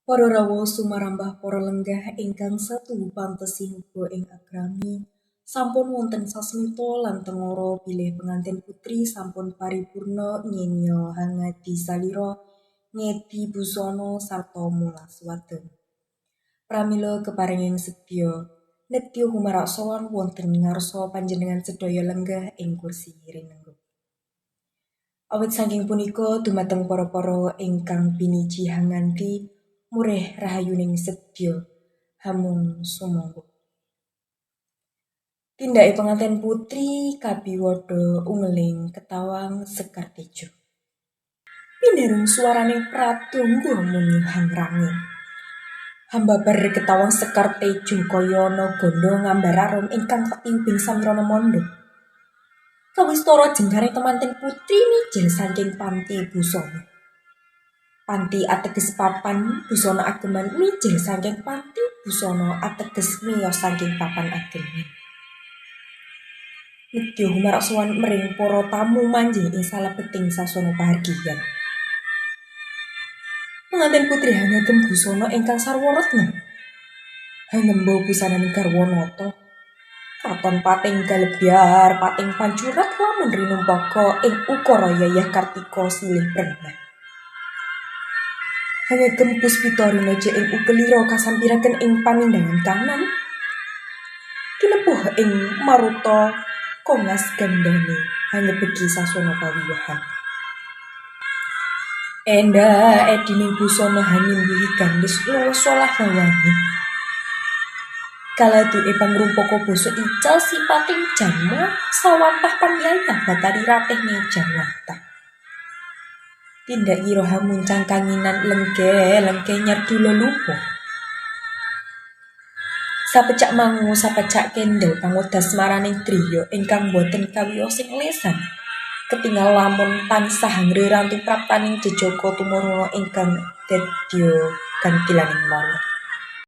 Para rawuh sumarambah para lenggah ingkang satu pantesi muga ing agrami sampun wonten sasmita lan tengara bilih pengantin putri sampun paripurna nyenya hangadi salira ngedi busana sarta mulas wadon. Pramila keparinging sedya nedya humarak sowan wonten ngarsa panjenengan sedaya lenggah ing kursi rinengga. Awit saking punika dumateng para ingkang piniji hangandi murih rahayuning sedya hamung sumangga. Tindake pengantin putri kabiwada ungeling ketawang Sekar Tejo. Pinderung swaraning pradonga munyi hangranging. Hambabar ketawang Sekar Tejo kaya naganda ngambar arum ingkang ketiubing samirana manda. Kawistara jengkaring temanten putri mijil saking panti busana. Panti ateges papan busana ageman mijil saking panti busana ateges miyos saking papan ageman. Nedya humarak sowan mring para tamu manjing ing salebeting sasana pahargyan. Pengantin putri ngagem busana ingkang sarwa retna. Hangemba busananing garwa nata. Katon pating galebyar, pating pancurat lamun rinumpaka ing ukara Yayah Kartika silih prenah. Hangegem puspita rinaja ing ukelira kasampiraken ing pamindangan kanan. Tinepuh ing maruta kongas gandane hangebegi sasana pawiwahan. Endah edining busana hanimbuhi gandhes luwesolah bawane. Kaladuke pangrumpaka basa ical sipating jama sawantah panyayah batari ratih Mejawatah. Tindak ira hamun cangkanginan lenggeh nyerdu lelupa. Sapecak mangu sapecak kendel pangodas maraning driya ingkang boten kawiyosing lesan. Ketingal lamun tansah ngrerantu praptaning jejaka tumoruna ingkang dedya gantilaning mala.